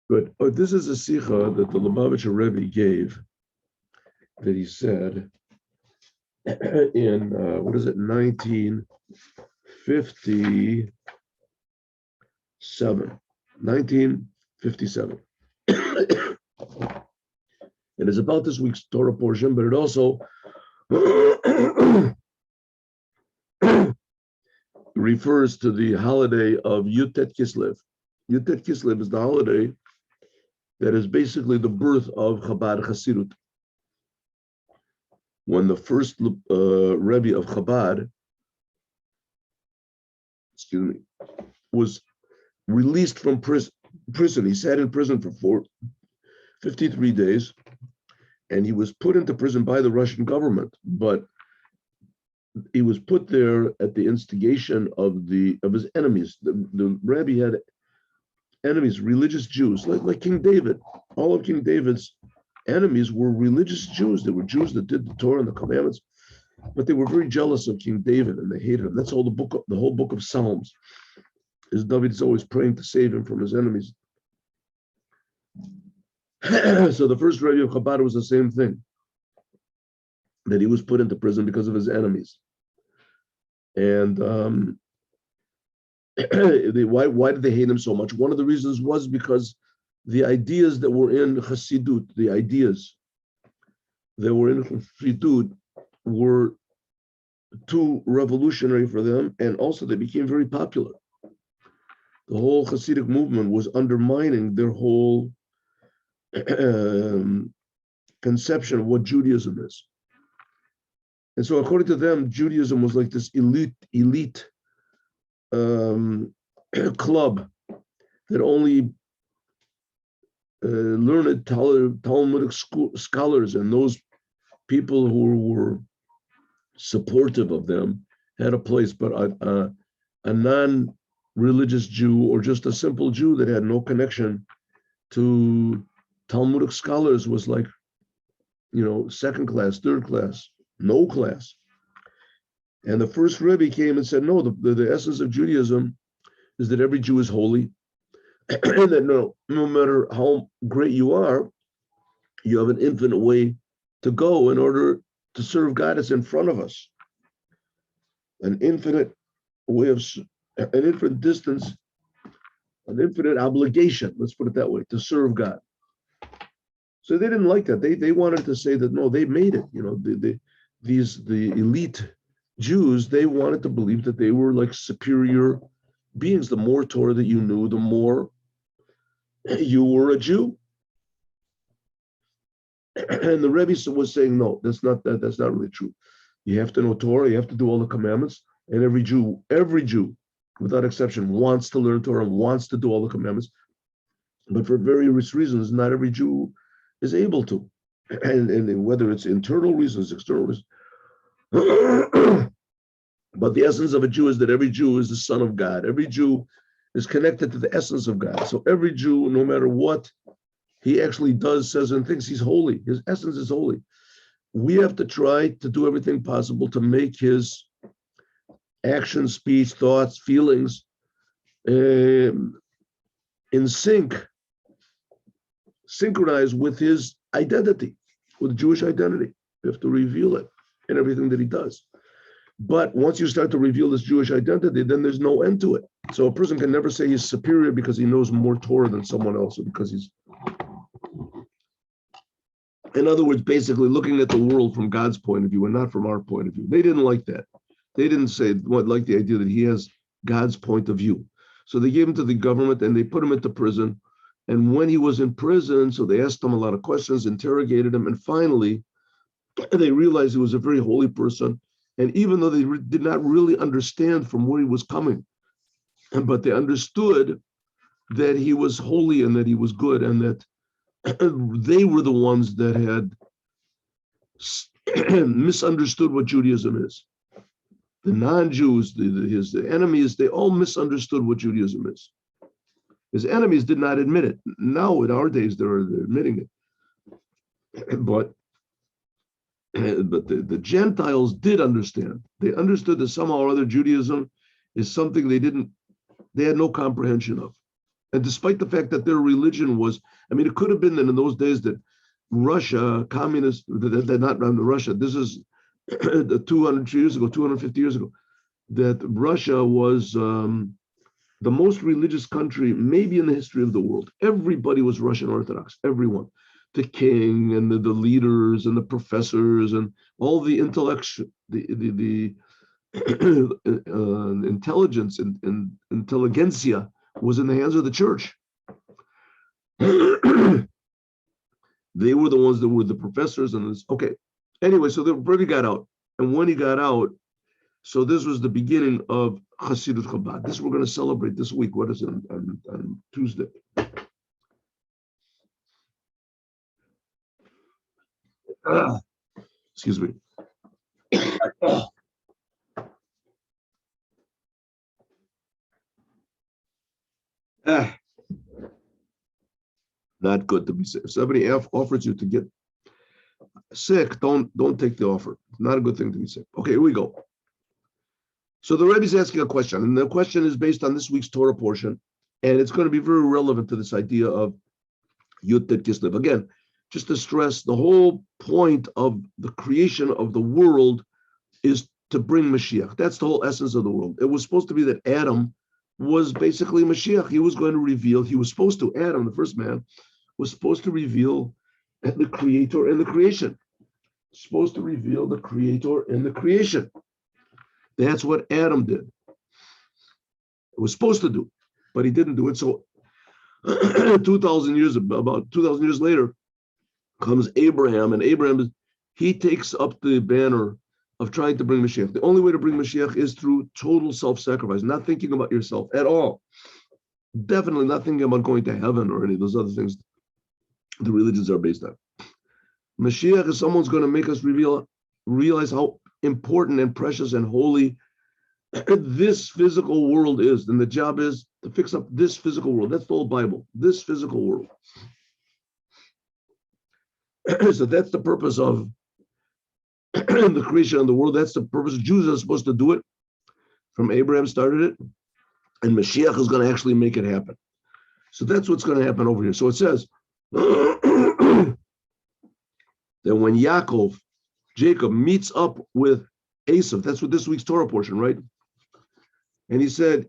Good. Oh, this is a sikha that the Lubavitcher Rebbe gave, that he said in, what is it, 1957. 1957. It is about this week's Torah portion, but it also refers to the holiday of Yutet Kislev. Yutet Kislev is the holiday that is basically the birth of Chabad Hasidut. When the first Rebbe of Chabad, was released from prison. He sat in prison for 53 days, and he was put into prison by the Russian government. But he was put there at the instigation of his enemies. The Rebbe had enemies, religious Jews, like King David. All of King David's enemies were religious Jews. They were Jews that did the Torah and the commandments, but they were very jealous of King David and they hated him. That's all the whole book of Psalms is David is always praying to save him from his enemies. So the first Rebbe of Chabad was the same thing, that he was put into prison because of his enemies. And why did they hate him so much? One of the reasons was because the ideas that were in Hasidut, the ideas that were in Hasidut were too revolutionary for them, and also they became very popular. The whole Hasidic movement was undermining their whole conception of what Judaism is. And so according to them, Judaism was like this elite club that only learned Talmudic scholars and those people who were supportive of them had a place, but a non-religious Jew or just a simple Jew that had no connection to Talmudic scholars was like, second class, third class, no class. And the first Rebbe came and said, no, the essence of Judaism is that every Jew is holy, and that no matter how great you are, you have an infinite way to go in order to serve God. It's in front of us. An infinite way of, an infinite distance, an infinite obligation, let's put it that way, to serve God. So they didn't like that. They wanted to say that, no, they made it. The elite Jews, they wanted to believe that they were like superior beings. The more Torah that you knew, the more you were a Jew. And the Rebbe was saying, no, that's not really true. You have to know Torah, you have to do all the commandments, and every Jew, without exception, wants to learn Torah and wants to do all the commandments. But for various reasons, not every Jew is able to. And whether it's internal reasons, external reasons. But the essence of a Jew is that every Jew is the son of God. Every Jew is connected to the essence of God. So every Jew, no matter what he actually does, says, and thinks, he's holy. His essence is holy. We have to try to do everything possible to make his action, speech, thoughts, feelings in synchronized with his identity, with Jewish identity. We have to reveal it in everything that he does. But once you start to reveal this Jewish identity, then there's no end to it. So a person can never say he's superior because he knows more Torah than someone else, or because he's, in other words, basically looking at the world from God's point of view and not from our point of view. They didn't like that. They didn't like the idea that he has God's point of view. So they gave him to the government and they put him into prison. And when he was in prison, so they asked him a lot of questions, interrogated him, and finally they realized he was a very holy person. And even though they did not really understand from where he was coming, but they understood that he was holy and that he was good, and that they were the ones that had misunderstood what Judaism is. The non-Jews, his enemies, they all misunderstood what Judaism is. His enemies did not admit it. Now, in our days, they're admitting it. But the Gentiles did understand. They understood that somehow or other Judaism is something they had no comprehension of. And despite the fact that their religion was, I mean, it could have been that in those days that Russia, communist, they're not Russia, this is 200 years ago, 250 years ago, that Russia was the most religious country maybe in the history of the world. Everybody was Russian Orthodox, everyone. The king and the leaders and the professors and all the intellectual, the intelligence and intelligentsia was in the hands of the church. They were the ones that were the professors and this. Okay. Anyway, so the Rebbe got out. And when he got out, so this was the beginning of Hasidut Chabad. This we're going to celebrate this week. What is it? On Tuesday. Excuse me. Not good to be sick. If somebody offers you to get sick, don't take the offer. It's not a good thing to be sick. Okay, here we go. So the Rebbe is asking a question, and the question is based on this week's Torah portion, and it's going to be very relevant to this idea of Yud Tet Kislev. Again, just to stress, the whole point of the creation of the world is to bring Mashiach. That's the whole essence of the world. It was supposed to be that Adam was basically Mashiach. He was going to reveal, Adam, the first man, was supposed to reveal the Creator and the creation. Supposed to reveal the Creator and the creation. That's what Adam did. It was supposed to do, but he didn't do it. So 2,000 years later comes Abraham, and Abraham, he takes up the banner of trying to bring Mashiach. The only way to bring Mashiach is through total self-sacrifice, not thinking about yourself at all. Definitely not thinking about going to heaven or any of those other things the religions are based on. Mashiach is someone's going to make us realize how important and precious and holy this physical world is. And the job is to fix up this physical world. That's the whole Bible, this physical world. So that's the purpose of the creation of the world. That's the purpose. Jews are supposed to do it. From Abraham started it. And Mashiach is going to actually make it happen. So that's what's going to happen over here. So it says that when Jacob meets up with Esau, that's what this week's Torah portion, right? And he said,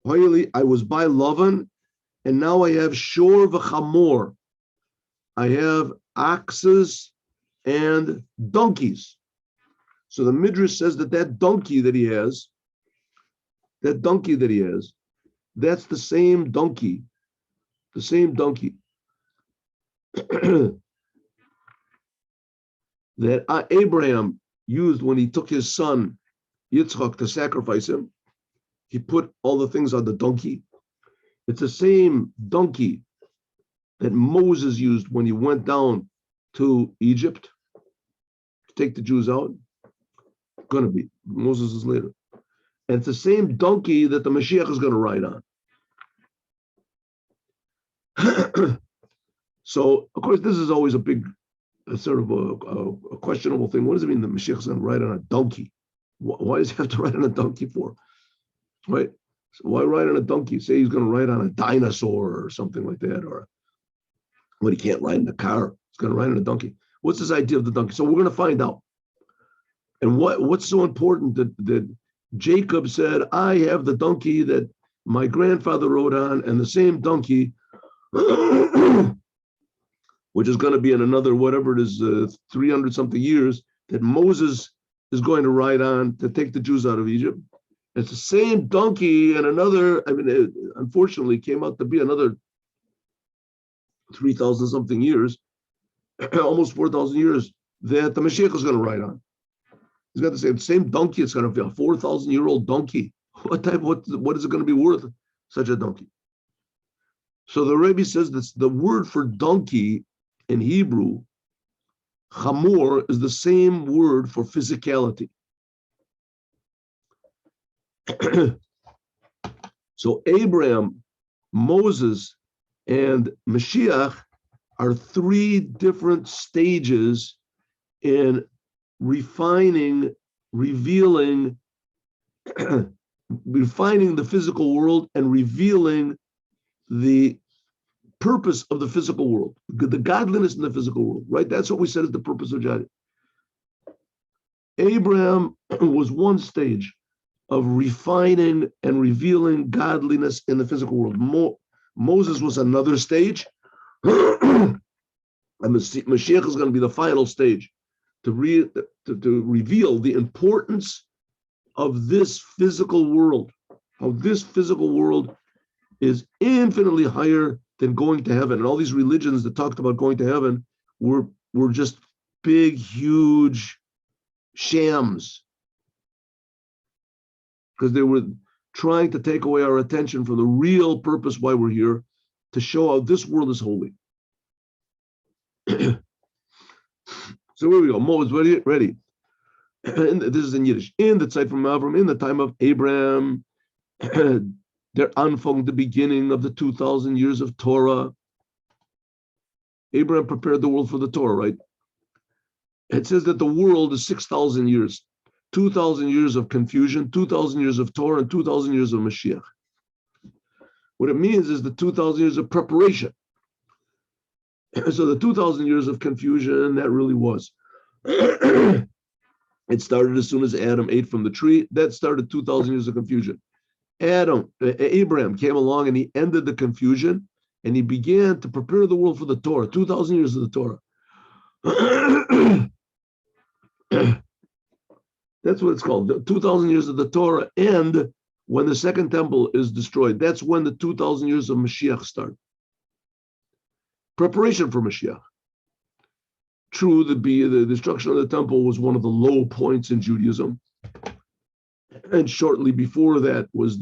I was by Lavan, and now I have shor v'chamor. I have oxes and donkeys. So the Midrash says that donkey that he has, that's the same donkey that Abraham used when he took his son Yitzchak to sacrifice him. He put all the things on the donkey. It's the same donkey that Moses used when he went down to Egypt to take the Jews out. Gonna be. Moses is later. And it's the same donkey that the Mashiach is going to ride on. So, of course, this is always a big, sort of a questionable thing. What does it mean the Mashiach is going to ride on a donkey? Why does he have to ride on a donkey for? Right? So why ride on a donkey? Say he's going to ride on a dinosaur or something like that, or he can't ride in a car. He's going to ride on a donkey. What's this idea of the donkey? So we're going to find out. And what's so important that Jacob said, I have the donkey that my grandfather rode on, and the same donkey, which is going to be in another, whatever it is, 300 something years, that Moses is going to ride on to take the Jews out of Egypt. It's the same donkey and another, it unfortunately came out to be another 3,000 something years, almost 4,000 years, that the Mashiach is going to ride on. He's got the same donkey. It's going to be a 4,000-year-old donkey. What is it going to be worth, such a donkey? So the Rebbe says that the word for donkey in Hebrew, chamor, is the same word for physicality. So Abraham, Moses, and Mashiach are three different stages in refining, revealing the physical world and revealing the purpose of the physical world, the godliness in the physical world, right? That's what we said is the purpose of Jari. Abraham was one stage of refining and revealing godliness in the physical world. Moses was another stage, and Mashiach is going to be the final stage to reveal the importance of this physical world, how this physical world is infinitely higher than going to heaven. And all these religions that talked about going to heaven were just big, huge shams, because they were trying to take away our attention from the real purpose why we're here, to show how this world is holy. So here we go. Mo is ready. And this is in Yiddish. In the Zeit from Avram, in the time of Abraham, der Anfang, the beginning of the 2,000 years of Torah. Abraham prepared the world for the Torah, right? It says that the world is 6,000 years, 2,000 years of confusion, 2,000 years of Torah, and 2,000 years of Mashiach. What it means is the 2,000 years of preparation. So the 2,000 years of confusion, that really was. It started as soon as Adam ate from the tree. That started 2,000 years of confusion. Abraham came along and he ended the confusion, and he began to prepare the world for the Torah, 2,000 years of the Torah. That's what it's called, the 2,000 years of the Torah. And when the second temple is destroyed, that's when the 2,000 years of Mashiach start. Preparation for Mashiach. True, the destruction of the temple was one of the low points in Judaism. And shortly before that was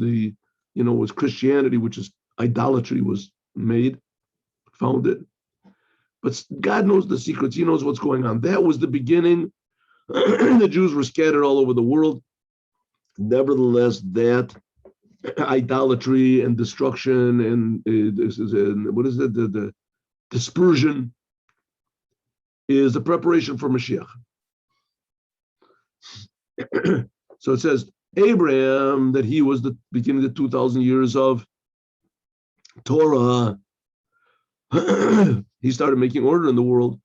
was Christianity, which is idolatry, was founded. But God knows the secrets. He knows what's going on. That was the beginning. The Jews were scattered all over the world. Nevertheless, that idolatry and destruction and the dispersion is the preparation for Mashiach. So it says, Abraham, that he was the beginning of the 2,000 years of Torah. He started making order in the world.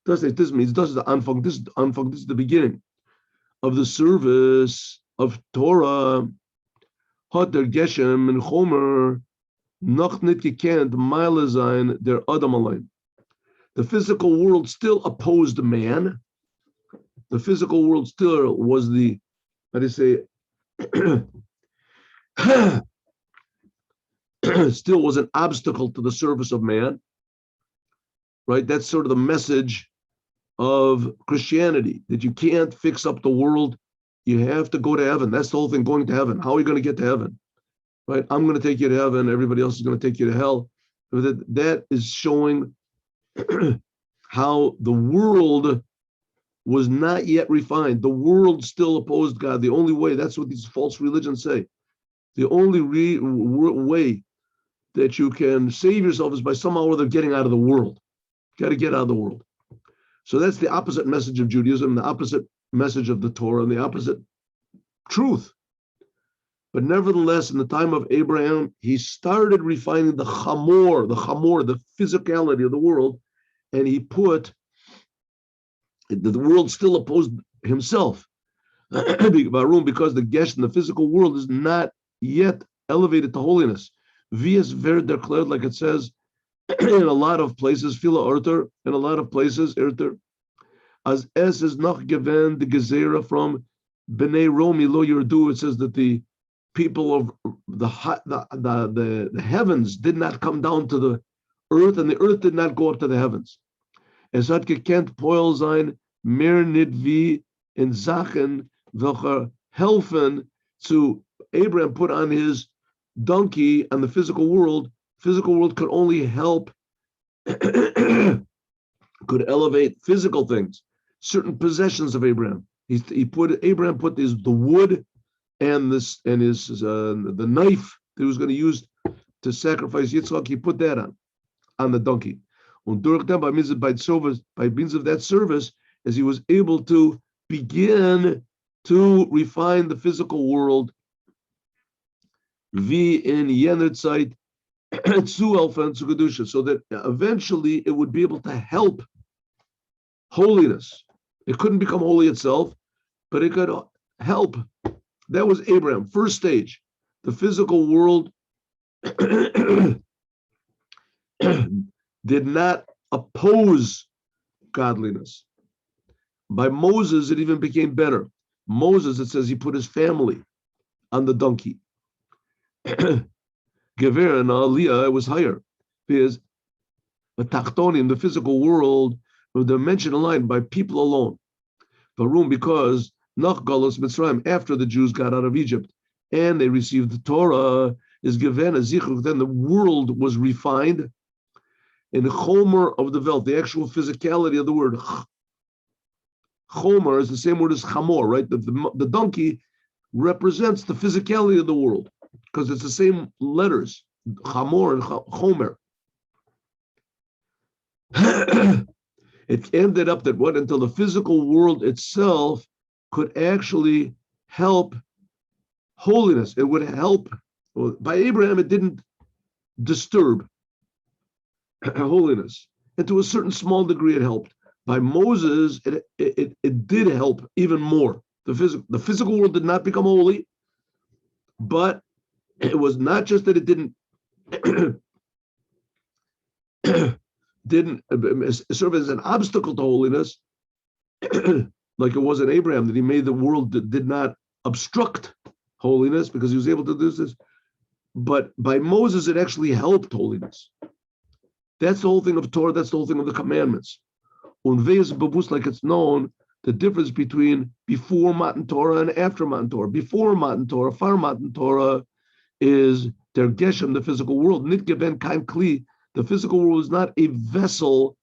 This is the Anfang, this is the beginning of the service of Torah. Hat der Geshem and Chomer noch nicht gekannt, Meile sein der Adam allein. The physical world still opposed man. The physical world still was the, still was an obstacle to the service of man, right? That's sort of the message of Christianity, that you can't fix up the world. You have to go to heaven. That's the whole thing, going to heaven. How are you going to get to heaven? Right? I'm going to take you to heaven. Everybody else is going to take you to hell. That is showing how the world was not yet refined. The world still opposed God. The only way, that's what these false religions say. The only way that you can save yourself is by somehow or other getting out of the world. Got to get out of the world. So that's the opposite message of Judaism, the opposite message of the Torah, and the opposite truth. But nevertheless, in the time of Abraham, he started refining the chamor, the physicality of the world, and he put, the world still opposed himself. Because the Gesh in the physical world is not yet elevated to holiness. Vies werd declared, like it says in a lot of places, Fila Arthur, in a lot of places, Arthur, as es is noch given the gezerah from Bnei Romi lo yirdu. It says that the people of the heavens did not come down to the earth, and the earth did not go up to the heavens. Es hat gekent poil sein mer nit wie in Sachen welcher helfen to Abraham put on his donkey on the physical world. Physical world could only help, could elevate physical things, certain possessions of Abraham. Abraham put the wood and the knife that he was going to use to sacrifice Yitzchak. He put that on the donkey. And by means of that service, as he was able to begin to refine the physical world, wie in jener Zeit so that eventually it would be able to help holiness. It couldn't become holy itself, but it could help. That was Abraham, first stage. The physical world did not oppose godliness. By Moses, it even became better. Moses, it says he put his family on the donkey. Gever and Aliyah, it was higher. Because the Tachtonim, the physical world, the dimensional line by people alone. The room, because Nach Galus Mitzrayim, after the Jews got out of Egypt and they received the Torah, is given a zichuk, then the world was refined in the chomer of the Welt, the actual physicality of the word. Chomer is the same word as chamor, right? The donkey represents the physicality of the world because it's the same letters, chamor and chomer. It ended up that what until the physical world itself could actually help holiness. It would help. By Abraham, it didn't disturb holiness. And to a certain small degree, it helped. By Moses, it did help even more. The physical world did not become holy, but it was not just that it didn't serve as an obstacle to holiness, like it was in Abraham, that he made the world that did not obstruct holiness because he was able to do this. But by Moses, it actually helped holiness. That's the whole thing of Torah. That's the whole thing of the commandments. Like it's known, the difference between before Matan Torah and after Matan Torah. Before Matan Torah, far Matan Torah is der Geshem, the physical world. Nitgeven kein Kli. The physical world is not a vessel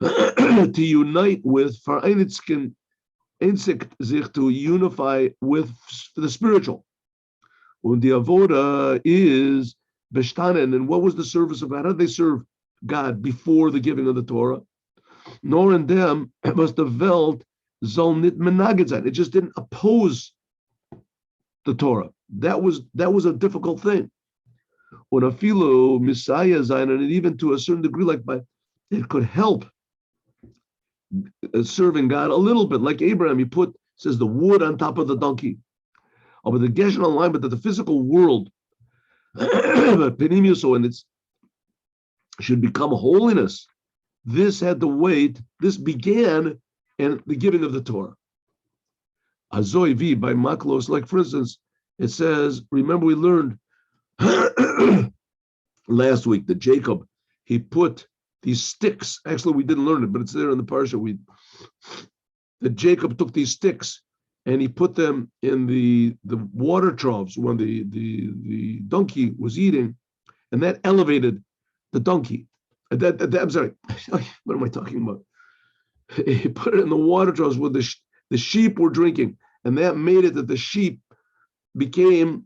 to unite with, for Einzig sich to unify with the spiritual. When the avoda is bestanen, and what was the service of God? How did they serve God before the giving of the Torah? Nor in them was the Welt soll nit menaged sein. It just didn't oppose the Torah. That was a difficult thing. When a philo Messiah sein, and even to a certain degree, it could help serving God a little bit. Like Abraham, he says the wood on top of the donkey. But the Geshen alignment that the physical world, and it should become holiness. This had to wait. This began in the giving of the Torah. Azoivi by Maklos, like for instance, it says, remember we learned last week that Jacob, he put these sticks, actually we didn't learn it, but it's there in the parsha, that Jacob took these sticks and he put them in the water troughs when the donkey was eating, and that elevated the donkey. I'm sorry, what am I talking about? He put it in the water troughs where the sheep were drinking, and that made it that the sheep became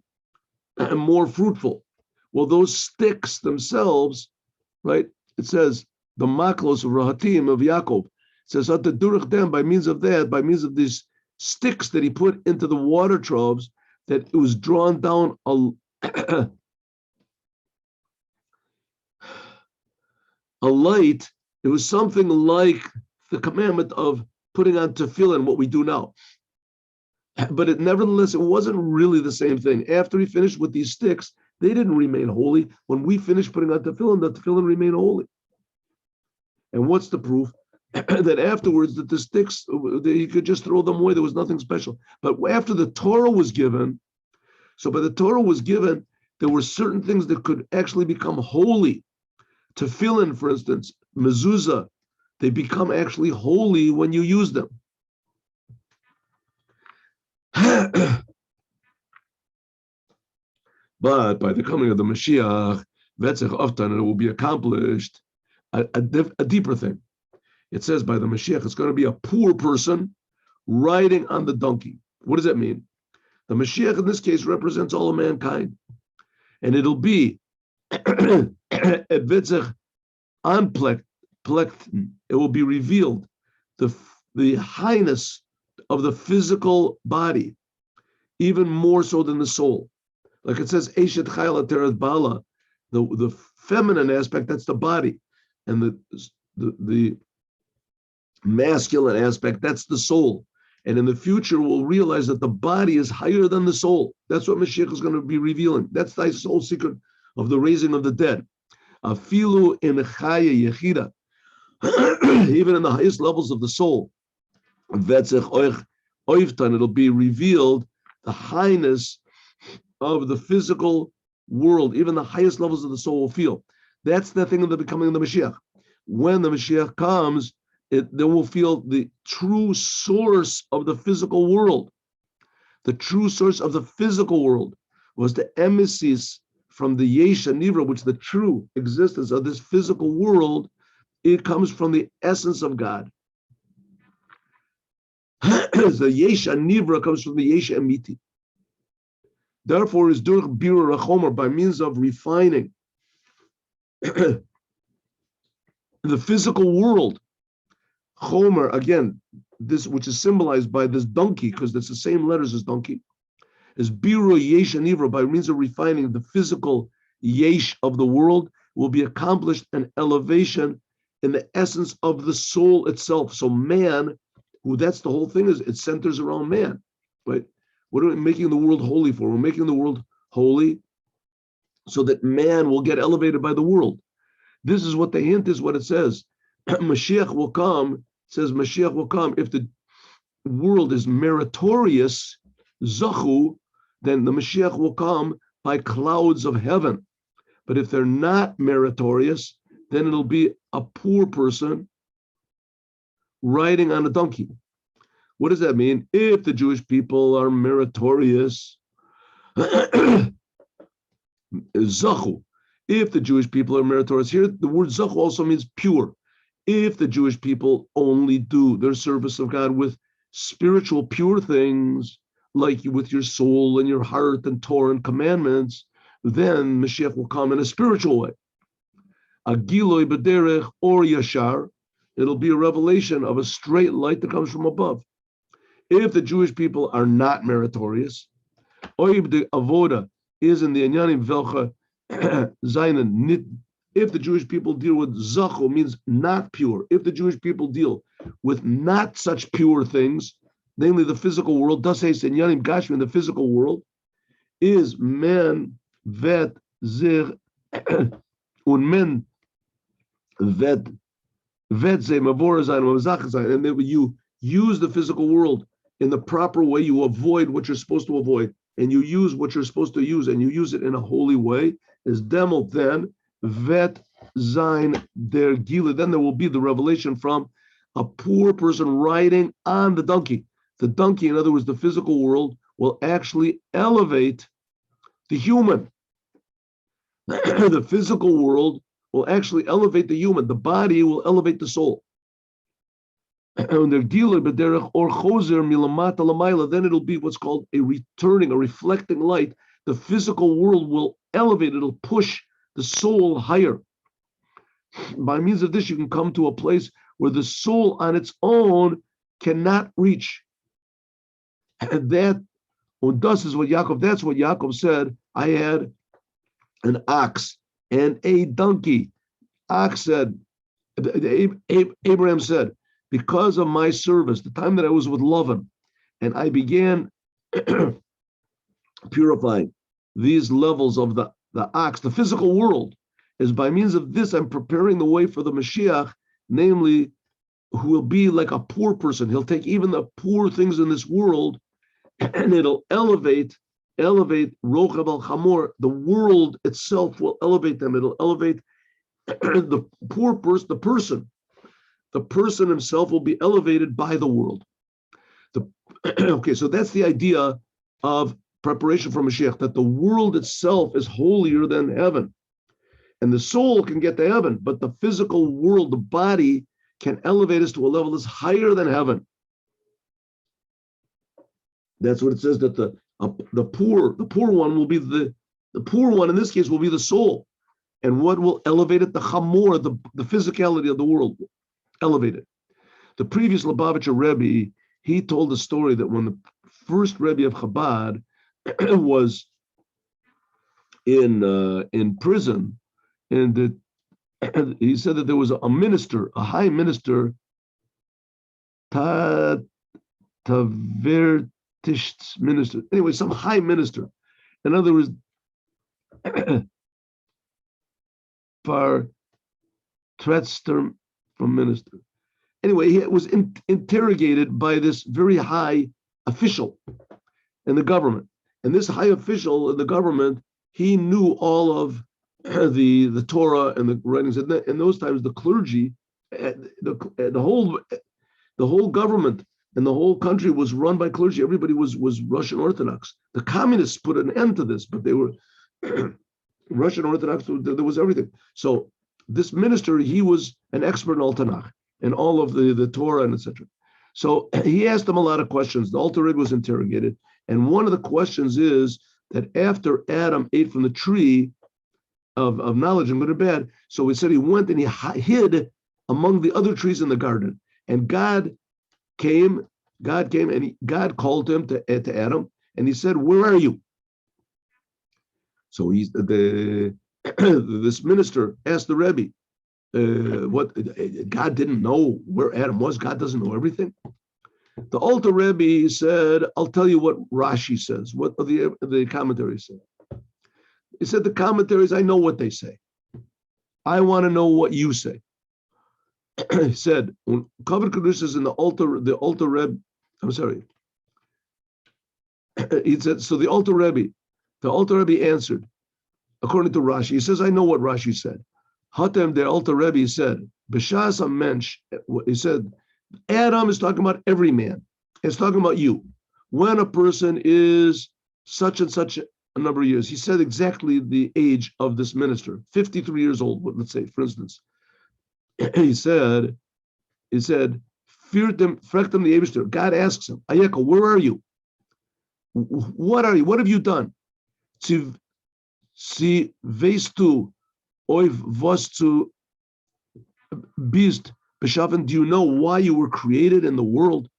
more fruitful. Well, those sticks themselves, right? It says the maklos of Rahatim of Yaakov. It says at the durach them, by means of these sticks that he put into the water troughs, that it was drawn down a light. It was something like the commandment of putting on tefillin, what we do now. But it wasn't really the same thing. After he finished with these sticks, they didn't remain holy. When we finished putting on tefillin, the tefillin remained holy. And what's the proof? That afterwards, that the sticks, you could just throw them away. There was nothing special. But after the Torah was given, so by the Torah was given, there were certain things that could actually become holy. Tefillin, for instance, mezuzah, they become actually holy when you use them. But by the coming of the Mashiach, it will be accomplished a deeper thing. It says by the Mashiach, it's going to be a poor person riding on the donkey. What does that mean? The Mashiach in this case represents all of mankind. And it'll be it will be revealed the highness of the physical body, even more so than the soul. Like it says, Eshet Chayla Teret Bala, The feminine aspect, that's the body, and the masculine aspect, that's the soul. And in the future, we'll realize that the body is higher than the soul. That's what Mashiach is going to be revealing. That's the whole secret of the raising of the dead. Afilu in chaya yechida, even in the highest levels of the soul, it'll be revealed the highness of the physical world. Even the highest levels of the soul will feel. That's the thing of the becoming of the Mashiach. When the Mashiach comes, they will feel the true source of the physical world. The true source of the physical world was the emesis from the Yesha Nivra, which the true existence of this physical world, it comes from the essence of God. The Yesha Nivra comes from the Yesha Emiti. Therefore, is durch Birur HaChomer, by means of refining the physical world. Chomer, again, this which is symbolized by this donkey, because it's the same letters as donkey, is Birur Yesh Nivra, by means of refining the physical Yesh of the world, will be accomplished an elevation in the essence of the soul itself. So man, who that's the whole thing, is it centers around man, right? What are we making the world holy for? We're making the world holy so that man will get elevated by the world. This is what the hint is, what it says. Mashiach will come, says Mashiach will come. If the world is meritorious, zachu, then the Mashiach will come by clouds of heaven. But if they're not meritorious, then it'll be a poor person riding on a donkey. What does that mean? If the Jewish people are meritorious, zachu. If the Jewish people are meritorious, here the word zachu also means pure. If the Jewish people only do their service of God with spiritual pure things, like with your soul and your heart and Torah and commandments, then Mashiach will come in a spiritual way. Agiloi b'derech or yashar, it'll be a revelation of a straight light that comes from above. If the Jewish people are not meritorious, oib de avoda is in the Inyanim Velcha Zainen. If the Jewish people deal with zachu, means not pure. If the Jewish people deal with not such pure things, namely the physical world, does say Inyanim Gashmi, in the physical world, is men vet zir un men vet ze mavor zayin mavzach zayin, and that you use the physical world in the proper way, you avoid what you're supposed to avoid, and you use what you're supposed to use, and you use it in a holy way, is demel then, vet zain der gila, then there will be the revelation from a poor person riding on the donkey. The donkey, in other words, the physical world, will actually elevate the human. The physical world will actually elevate the human. The body will elevate the soul. Then it'll be what's called a returning, a reflecting light. The physical world will elevate, it'll push the soul higher. By means of this, you can come to a place where the soul on its own cannot reach. And that's what Yaakov said. I had an ox and a donkey. Ox said, Abraham said, because of my service, the time that I was with Lavan, and I began purifying these levels of the ox, the physical world, is by means of this, I'm preparing the way for the Mashiach, namely, who will be like a poor person. He'll take even the poor things in this world, and it'll elevate Rochav al Chamor. The world itself will elevate them. It'll elevate the poor person, the person. The person himself will be elevated by the world. Okay, so that's the idea of preparation for Mashiach, that the world itself is holier than heaven. And the soul can get to heaven, but the physical world, the body, can elevate us to a level that's higher than heaven. That's what it says, that the poor one will be the poor one in this case will be the soul. And what will elevate it? The chamor, the physicality of the world. Elevated. The previous Lubavitcher Rebbe, he told the story that when the first Rebbe of Chabad was in prison, and that he said that there was a minister, a high minister, Tavertish minister. Anyway, some high minister. In other words, par Tretster from minister. Anyway, he was interrogated by this very high official in the government. And this high official in the government, he knew all of the Torah and the writings. In those times, the clergy, the whole government and the whole country was run by clergy. Everybody was Russian Orthodox. The communists put an end to this, but they were Russian Orthodox. There was everything. So this minister, he was an expert in Al Tanakh and all of the Torah and etc. So he asked them a lot of questions. The Alter Rebbe was interrogated, and one of the questions is that after Adam ate from the tree of knowledge and good and bad, so he said he went and he hid among the other trees in the garden, and God came and God called him to Adam, and he said, "Where are you?" So this minister asked the Rebbe, what God didn't know where Adam was. God doesn't know everything. The Alter Rebbe said, "I'll tell you what Rashi says, what the commentaries say." He said, "The commentaries, I know what they say. I want to know what you say." He said, when Kavod Kadosh is in the Alter Rebbe, I'm sorry. He said, so the Alter Rebbe answered, according to Rashi, he says, I know what Rashi said. Hatem, the Alter Rebbe said, B'shas mensch, he said, Adam is talking about every man. It's talking about you. When a person is such and such a number of years, he said exactly the age of this minister, 53 years old, let's say, for instance. He said, Firtem, Frektem the Eibishter. God asks him, Ayeka, where are you? What are you? What have you done? Si vestu oiv vostu bist beschaffen. Do you know why you were created in the world?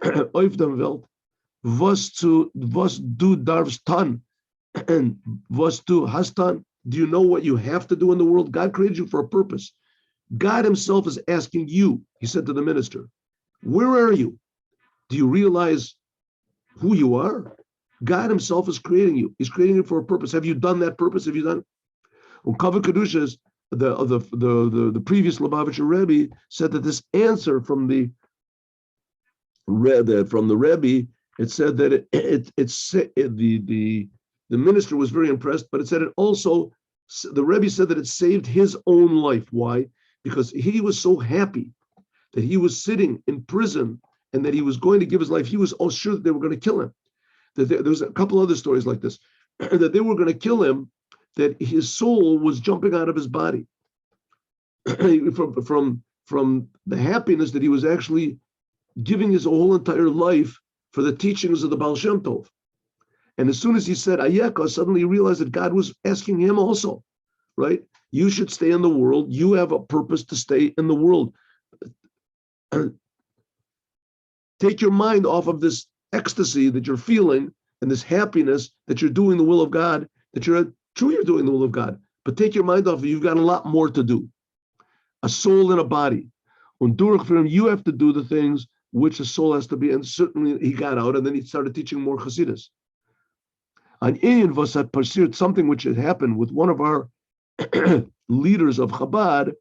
Oiv dem Welt. Was du darfst tan and was du hast tan. Do you know what you have to do in the world? God created you for a purpose. God himself is asking you, he said to the minister, where are you? Do you realize who you are? God himself is creating you. He's creating you for a purpose. Have you done that purpose? Have you done? When Kavod Kadosh, the previous Lubavitcher Rebbe said that this answer from the Rebbe, it said that the minister was very impressed, but it said it also, the Rebbe said that it saved his own life. Why? Because he was so happy that he was sitting in prison and that he was going to give his life. He was all sure that they were going to kill him. That there was a couple other stories like this, that they were going to kill him, that his soul was jumping out of his body from the happiness that he was actually giving his whole entire life for the teachings of the Baal Shem Tov. And as soon as he said Ayeka, suddenly he realized that God was asking him also, right? You should stay in the world. You have a purpose to stay in the world. Take your mind off of this ecstasy that you're feeling and this happiness that you're doing the will of God, that you're doing the will of God. But take your mind off of it. You've got a lot more to do. A soul and a body. On Durach for him, you have to do the things which a soul has to be. And certainly he got out and then he started teaching more Hasidus. An Indian was had pursued something which had happened with one of our leaders of Chabad,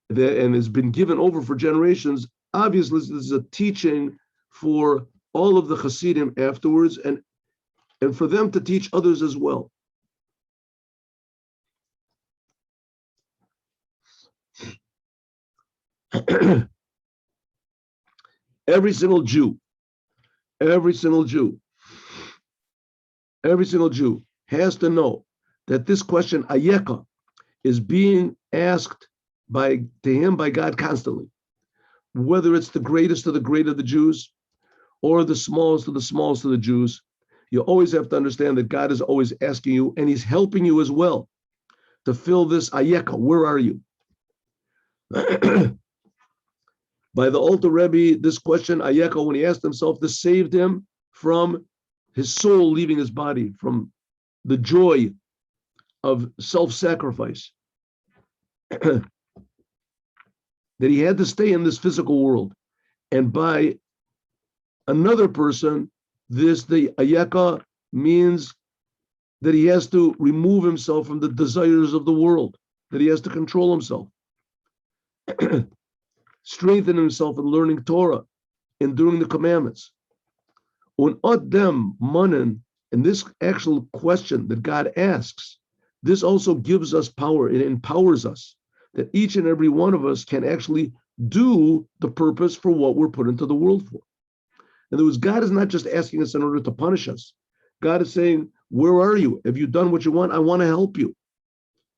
and has been given over for generations. Obviously, this is a teaching for all of the Hasidim afterwards, and for them to teach others as well. Every single Jew has to know that this question, Ayeka, is being asked to him by God constantly. Whether it's the greatest of the great of the Jews or the smallest of the Jews, you always have to understand that God is always asking you, and he's helping you as well to fill this Ayeka. Where are you? By the Alter Rebbe, this question, Ayeka, when he asked himself, this saved him from his soul leaving his body, from the joy of self-sacrifice, that he had to stay in this physical world. And by another person, the ayaka means that he has to remove himself from the desires of the world, that he has to control himself, strengthen himself in learning Torah and doing the commandments. On them manen, and this actual question that God asks, this also gives us power. It empowers us that each and every one of us can actually do the purpose for what we're put into the world for. In other words, God is not just asking us in order to punish us. God is saying, where are you? Have you done what you want? I want to help you.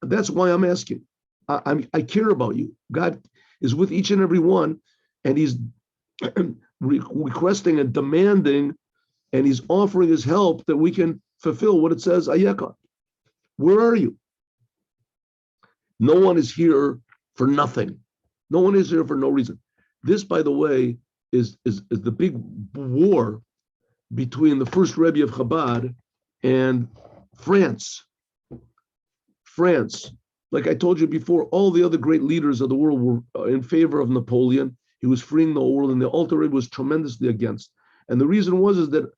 That's why I'm asking. I care about you. God is with each and every one, and he's requesting and demanding, and he's offering his help that we can fulfill what it says, ayeka. Where are you? No one is here for nothing. No one is here for no reason. This, by the way, is the big war between the first Rebbe of Chabad and France. France, like I told you before, all the other great leaders of the world were in favor of Napoleon. He was freeing the whole world, and the Alter Rebbe was tremendously against. And the reason is that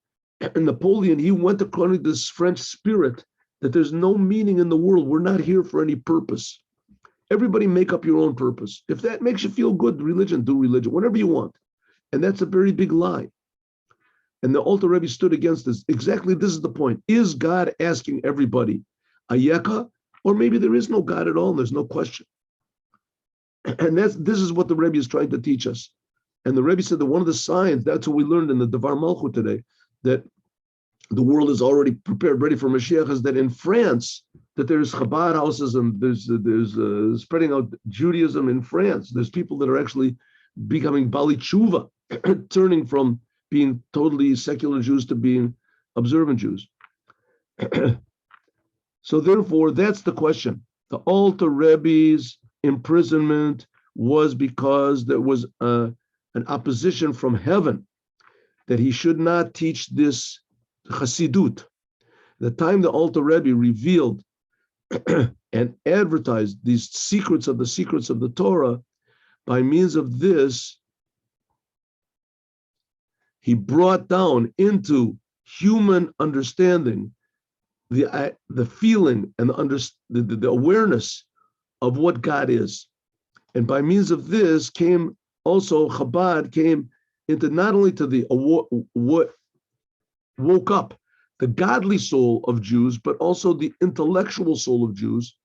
Napoleon, he went according to this French spirit that there's no meaning in the world. We're not here for any purpose. Everybody make up your own purpose. If that makes you feel good, religion, do religion, whatever you want. And that's a very big lie. And the Alter Rebbe stood against this. Exactly, this is the point. Is God asking everybody, ayeka, or maybe there is no God at all, and there's no question? And this is what the Rebbe is trying to teach us. And the Rebbe said that one of the signs, that's what we learned in the Devar Malchut today, that the world is already prepared, ready for Mashiach, is that in France, that there's Chabad houses and there's spreading out Judaism in France. There's people that are actually becoming Bali Tshuva, turning from being totally secular Jews to being observant Jews. So therefore, that's the question. The Alter Rebbe's imprisonment was because there was an opposition from heaven that he should not teach this Chassidut. The time the Alter Rebbe revealed and advertised these secrets of the Torah, by means of this, he brought down into human understanding the feeling and the awareness of what God is. And by means of this came also, Chabad came into not only to the what woke up the godly soul of Jews, but also the intellectual soul of Jews,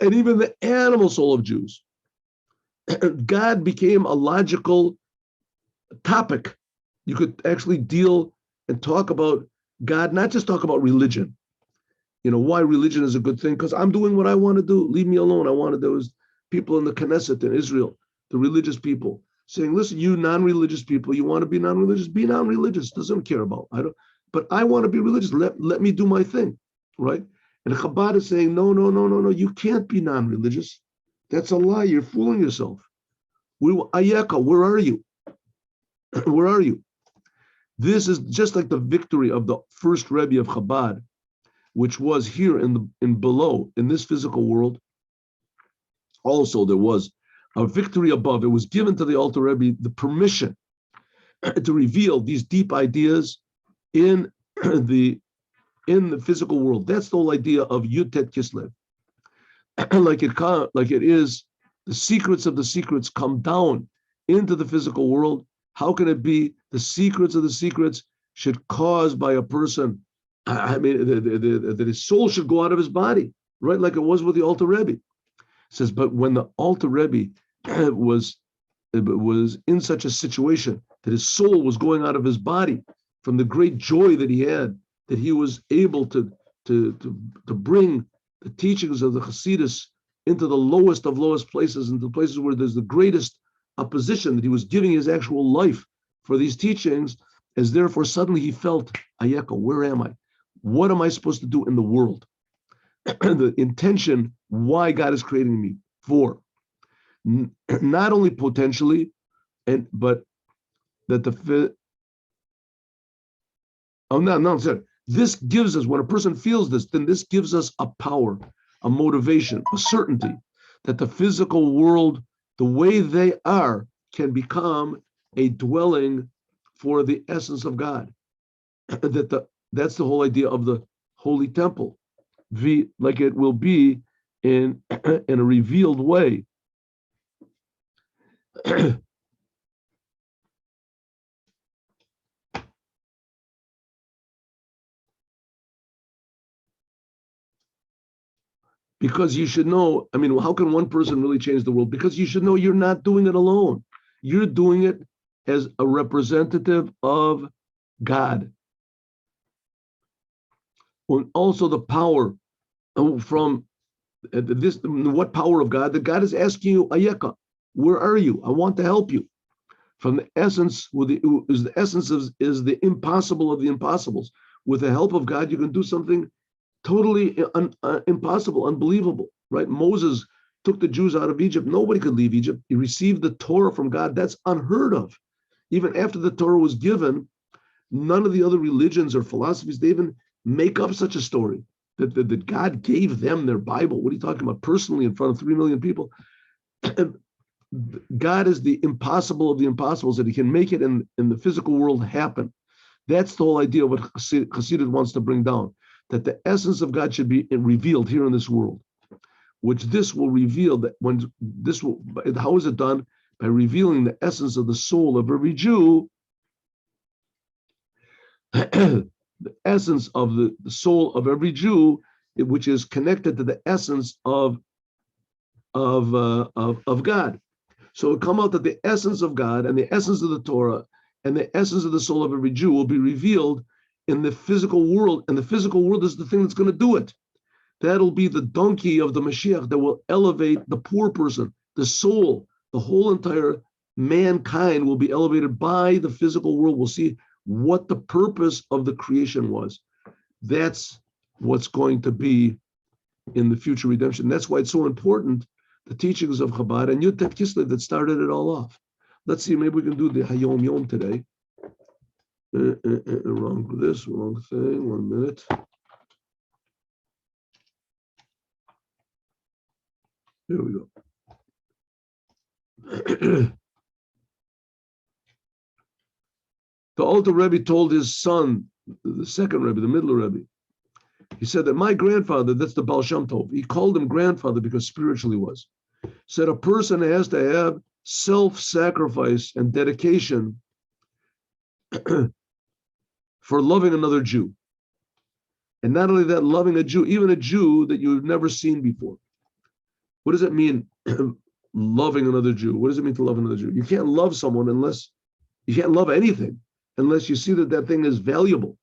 and even the animal soul of Jews. God became a logical topic. You could actually deal and talk about God, not just talk about religion. You know, why religion is a good thing? Because I'm doing what I want to do. Leave me alone. I wanted those people in the Knesset in Israel, the religious people, saying, listen, you non-religious people, you want to be non-religious? Be non-religious. Doesn't care about. But I want to be religious. Let me do my thing, right? And Chabad is saying, no. You can't be non-religious. That's a lie. You're fooling yourself. Ayeka, where are you? Where are you? This is just like the victory of the first Rebbe of Chabad, which was here in below, in this physical world. Also, there was a victory above. It was given to the Alter Rebbe the permission to reveal these deep ideas in the physical world. That's the whole idea of Yutet Kislev. like it is, the secrets of the secrets come down into the physical world. How can it be the secrets of the secrets should cause by a person, that his soul should go out of his body, right? Like it was with the Alter Rebbe. It says, but when the Alter Rebbe was in such a situation that his soul was going out of his body from the great joy that he had, that he was able to bring the teachings of the Hasidus into the lowest of lowest places, into places where there's the greatest opposition, that he was giving his actual life for these teachings, as therefore suddenly he felt, ayeka, where am I? What am I supposed to do in the world? The intention, why God is creating me for, not only potentially, but that Oh, no, sir. This gives us, when a person feels this, then this gives us a power, a motivation, a certainty that the physical world, the way they are, can become a dwelling for the essence of God. That's the whole idea of the holy temple, like it will be in a revealed way. Because you should know, I mean, how can one person really change the world? Because you should know you're not doing it alone. You're doing it as a representative of God. And also the power from this, what power of God? That God is asking you, Ayeka, where are you? I want to help you. From the essence, is the impossible of the impossibles. With the help of God, you can do something totally impossible, unbelievable, right? Moses took the Jews out of Egypt. Nobody could leave Egypt. He received the Torah from God. That's unheard of. Even after the Torah was given, none of the other religions or philosophies, they even make up such a story that God gave them their Bible. What are you talking about? Personally, in front of 3 million people. God is the impossible of the impossibles, that he can make it in the physical world happen. That's the whole idea of what Chassidut wants to bring down, that the essence of God should be revealed here in this world, which this will reveal that when this will, how is it done? By revealing the essence of the soul of every Jew, the essence of the soul of every Jew, which is connected to the essence of God. So it come out that the essence of God and the essence of the Torah and the essence of the soul of every Jew will be revealed in the physical world, and the physical world is the thing that's going to do it. That'll be the donkey of the Mashiach that will elevate the poor person, the soul, the whole entire mankind will be elevated by the physical world. We'll see what the purpose of the creation was. That's what's going to be in the future redemption. That's why it's so important, the teachings of Chabad and Yud Tet Kislev that started it all off. Let's see, maybe we can do the Hayom Yom today. Wrong thing, 1 minute. Here we go. The older Rebbe told his son, the second Rebbe, the middle Rebbe, he said that my grandfather, that's the Baal Shem Tov, he called him grandfather because spiritually was, said a person has to have self-sacrifice and dedication for loving another Jew. And not only that, loving a Jew, even a Jew that you've never seen before. What does it mean, loving another Jew? What does it mean to love another Jew? You can't love someone unless, you can't love anything unless you see that that thing is valuable,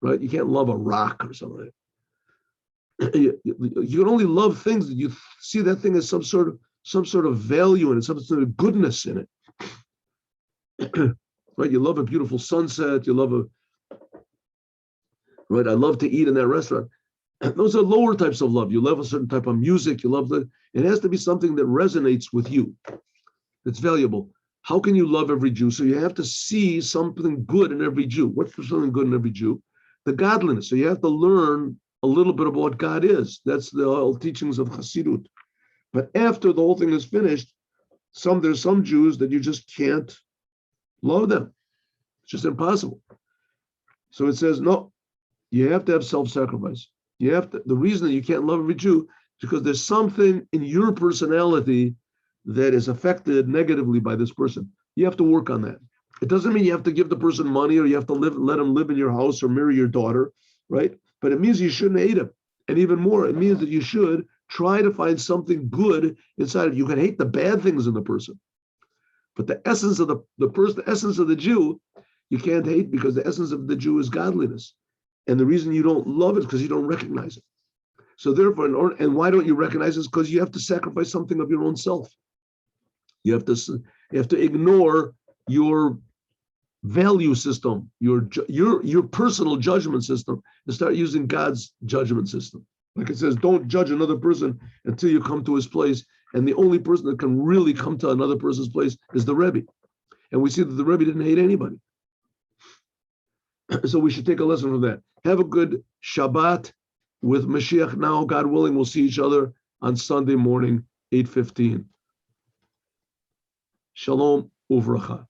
right? You can't love a rock or something. You can only love things that you see that thing as some sort of value in it, some sort of goodness in it. Right? You love a beautiful sunset. You love right? I love to eat in that restaurant. Those are lower types of love. You love a certain type of music. You love it has to be something that resonates with you. It's valuable. How can you love every Jew? So you have to see something good in every Jew. What's something good in every Jew? The godliness. So you have to learn a little bit about what God is. That's the whole teachings of Hasidut. But after the whole thing is finished, there's some Jews that you just can't love them. It's just impossible. So it says, no, you have to have self-sacrifice. You have to. The reason that you can't love every Jew is because there's something in your personality that is affected negatively by this person. You have to work on that. It doesn't mean you have to give the person money or you have to let him live in your house or marry your daughter, right? But it means you shouldn't hate him. And even more, it means that you should try to find something good inside of you. You can hate the bad things in the person. But the essence of the person, the essence of the Jew, you can't hate, because the essence of the Jew is godliness. And the reason you don't love it is because you don't recognize it. So therefore, and why don't you recognize it? Because you have to sacrifice something of your own self. You have to ignore your value system, your personal judgment system, and start using God's judgment system. Like it says, don't judge another person until you come to his place. And the only person that can really come to another person's place is the Rebbe. And we see that the Rebbe didn't hate anybody. So we should take a lesson from that. Have a good Shabbat with Mashiach now. God willing, we'll see each other on Sunday morning, 8:15. Shalom uvracha.